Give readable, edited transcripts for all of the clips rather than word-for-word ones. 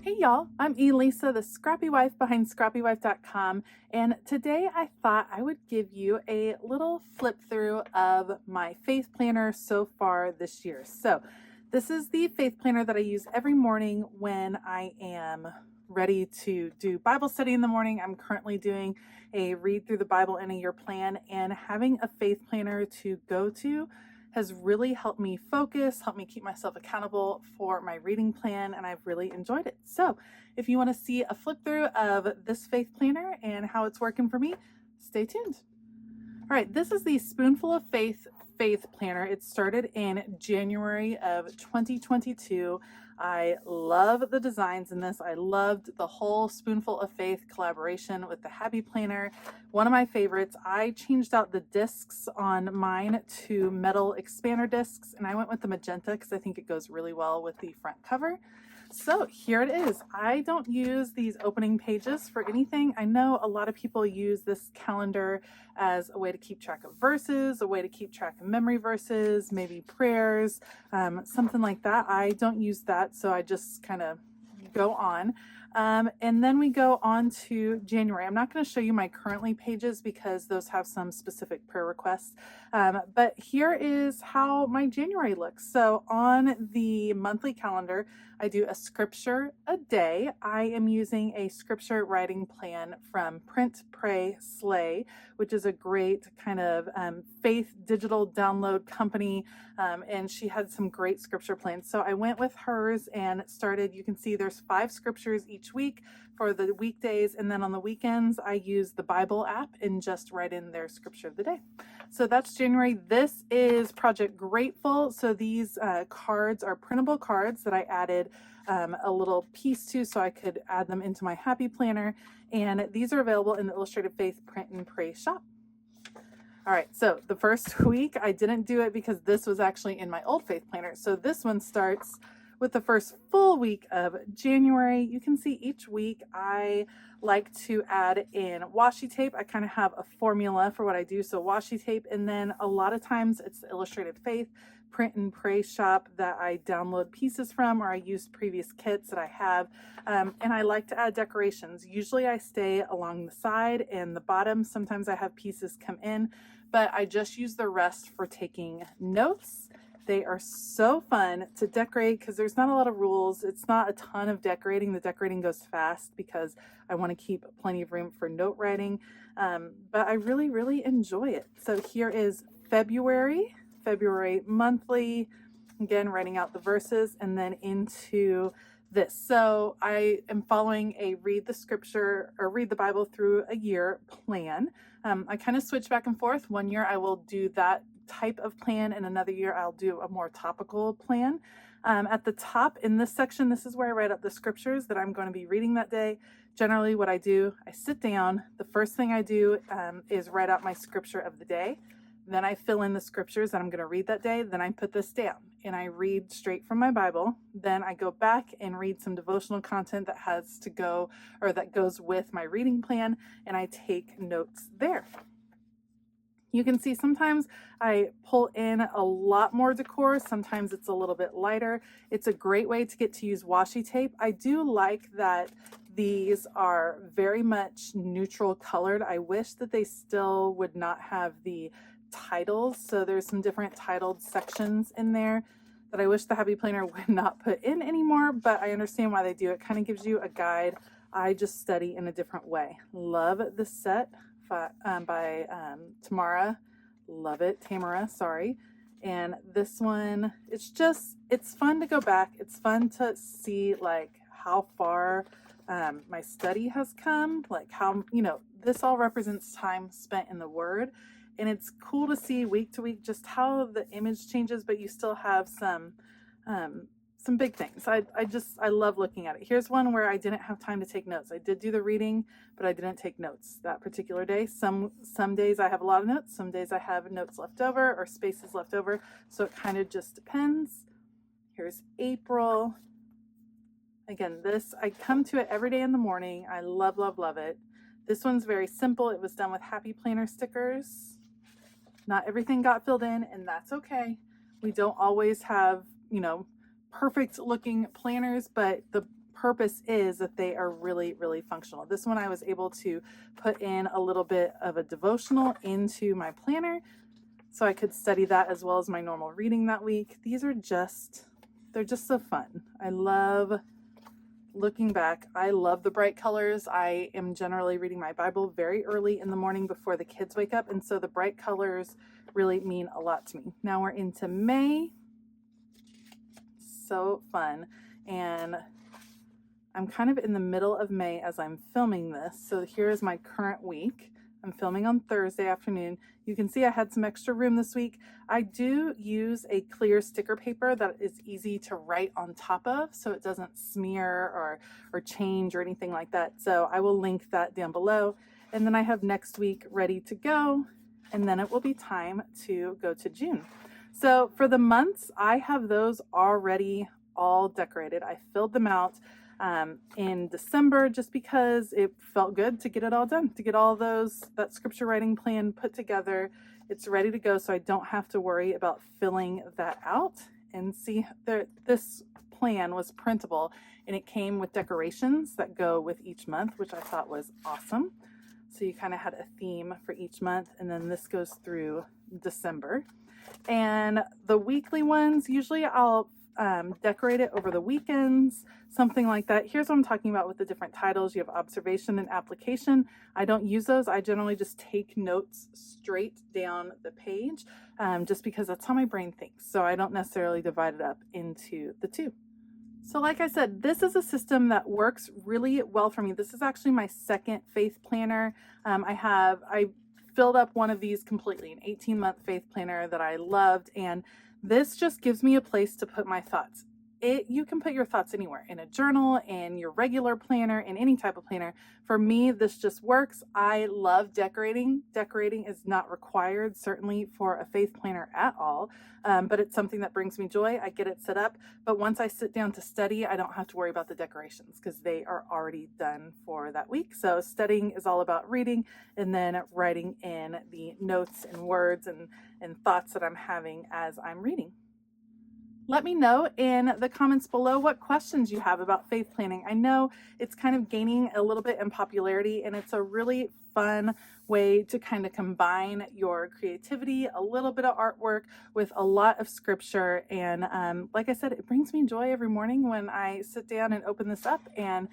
Hey y'all, I'm Elisa, the Scrappy Wife behind ScrappyWife.com, and today I thought I would give you a little flip through of my faith planner so far this year. So this is the faith planner that I use every morning when I am ready to do Bible study in the morning. I'm currently doing a read through the Bible in a year plan, and having a faith planner to go to has really helped me focus, helped me keep myself accountable for my reading plan, and I've really enjoyed it. So if you want to see a flip through of this faith planner and how it's working for me, stay tuned. All right, this is the Spoonful of Faith planner. It started in January of 2022. I love the designs in this. I loved the whole Spoonful of Faith collaboration with the Happy Planner. One of my favorites. I changed out the discs on mine to metal expander discs, and I went with the magenta because I think it goes really well with the front cover. So here it is. I don't use these opening pages for anything. I know a lot of people use this calendar as a way to keep track of verses, a way to keep track of memory verses, maybe prayers, something like that. I don't use that, so I just kind of go on. And then we go on to January. I'm not going to show you my currently pages because those have some specific prayer requests. But here is how my January looks. So on the monthly calendar, I do a scripture a day. I am using a scripture writing plan from Print, Pray, Slay, which is a great kind of faith digital download company. And she had some great scripture plans. So I went with hers and started. You can see there's 5 scriptures each week for the weekdays. And then on the weekends, I use the Bible app and just write in their scripture of the day. So that's January. This is Project Grateful. So these cards are printable cards that I added a little piece to so I could add them into my Happy Planner. And these are available in the Illustrated Faith Print and Pray shop. All right, so the first week I didn't do it because this was actually in my old faith planner. So this one starts with the first full week of January. You can see each week I like to add in washi tape. I kind of have a formula for what I do. So washi tape, and then a lot of times it's the Illustrated Faith Print and Pray shop that I download pieces from, or I use previous kits that I have. And I like to add decorations. Usually I stay along the side and the bottom. Sometimes I have pieces come in, but I just use the rest for taking notes. They are so fun to decorate because there's not a lot of rules. It's not a ton of decorating. The decorating goes fast because I want to keep plenty of room for note writing. But I really, really enjoy it. So here is February monthly, again, writing out the verses, and then into this. So I am following a read the scripture or read the Bible through a year plan. I kind of switch back and forth. One year I will do that type of plan, and another year I'll do a more topical plan. At the top in this section, this is where I write up the scriptures that I'm going to be reading that day. Generally what I do, I sit down. The first thing I do is write out my scripture of the day. Then I fill in the scriptures that I'm going to read that day. Then I put this down and I read straight from my Bible. Then I go back and read some devotional content that has to go, or that goes with my reading plan, and I take notes there. You can see sometimes I pull in a lot more decor. Sometimes it's a little bit lighter. It's a great way to get to use washi tape. I do like that these are very much neutral colored. I wish that they still would not have the titles. So there's some different titled sections in there that I wish the Happy Planner would not put in anymore, but I understand why they do. It kind of gives you a guide. I just study in a different way. Love this set by Tamara, sorry. And this one, it's fun to go back. It's fun to see like how far my study has come, like how, this all represents time spent in the Word. And it's cool to see week to week just how the image changes, but you still have some big things. I love looking at it. Here's one where I didn't have time to take notes. I did do the reading, but I didn't take notes that particular day. Some days I have a lot of notes. Some days I have notes left over or spaces left over. So it kind of just depends. Here's April. Again, I come to it every day in the morning. I love, love, love it. This one's very simple. It was done with Happy Planner stickers. Not everything got filled in, and that's okay. We don't always have, perfect looking planners, but the purpose is that they are really, really functional. This one I was able to put in a little bit of a devotional into my planner so I could study that as well as my normal reading that week. These are they're just so fun. I love looking back. I love the bright colors. I am generally reading my Bible very early in the morning before the kids wake up, and so the bright colors really mean a lot to me. Now we're into May. So fun. And I'm kind of in the middle of May as I'm filming this. So here is my current week. I'm filming on Thursday afternoon. You can see I had some extra room this week. I do use a clear sticker paper that is easy to write on top of so it doesn't smear or change or anything like that. So I will link that down below. And then I have next week ready to go. And then it will be time to go to June. So for the months, I have those already all decorated. I filled them out in December just because it felt good to get it all done, to get all that scripture writing plan put together. It's ready to go, so I don't have to worry about filling that out. And see, this plan was printable, and it came with decorations that go with each month, which I thought was awesome. So you kind of had a theme for each month, and then this goes through December. And the weekly ones, usually I'll decorate it over the weekends, something like that. Here's what I'm talking about with the different titles. You have observation and application. I don't use those. I generally just take notes straight down the page just because that's how my brain thinks. So I don't necessarily divide it up into the two. So like I said, this is a system that works really well for me. This is actually my second faith planner. I filled up one of these completely, an 18-month faith planner that I loved, and this just gives me a place to put my thoughts. You can put your thoughts anywhere, in a journal, in your regular planner, in any type of planner. For me, this just works. I love decorating. Decorating is not required, certainly for a faith planner at all, but it's something that brings me joy. I get it set up, but once I sit down to study, I don't have to worry about the decorations because they are already done for that week. So studying is all about reading and then writing in the notes and words and thoughts that I'm having as I'm reading. Let me know in the comments below what questions you have about faith planning. I know it's kind of gaining a little bit in popularity, and it's a really fun way to kind of combine your creativity, a little bit of artwork with a lot of scripture. And like I said, it brings me joy every morning when I sit down and open this up and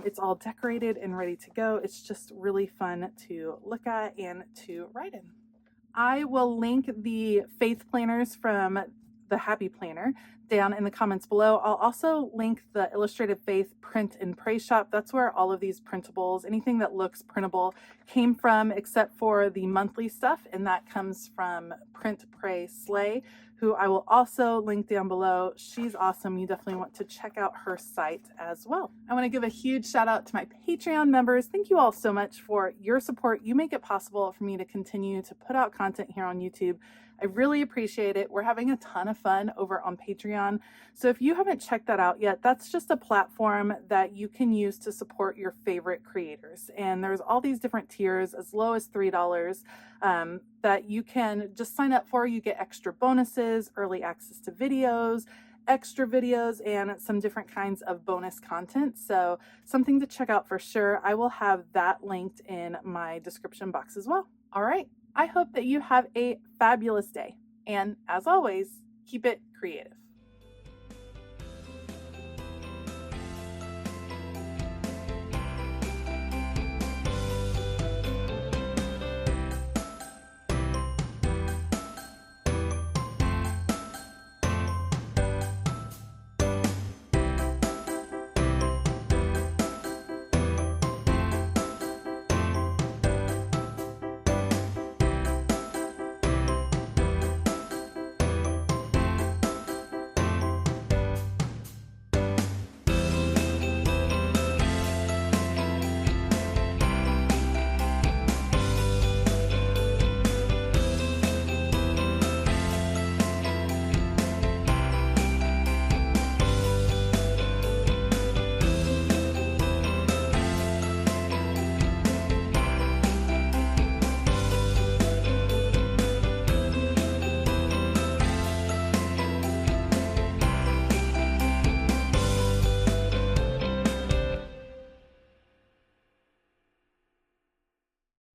it's all decorated and ready to go. It's just really fun to look at and to write in. I will link the faith planners from the Happy Planner down in the comments below. I'll also link the Illustrated Faith Print and Pray shop. That's where all of these printables, anything that looks printable, came from, except for the monthly stuff, and that comes from Print, Pray, Slay, who I will also link down below. She's awesome. You definitely want to check out her site as well. I want to give a huge shout out to my Patreon members. Thank you all so much for your support. You make it possible for me to continue to put out content here on YouTube. I really appreciate it. We're having a ton of fun over on Patreon. So if you haven't checked that out yet, that's just a platform that you can use to support your favorite creators. And there's all these different tiers as low as $3 that you can just sign up for. You get extra bonuses, early access to videos, extra videos, and some different kinds of bonus content. So something to check out for sure. I will have that linked in my description box as well. All right. I hope that you have a fabulous day. And as always, keep it creative.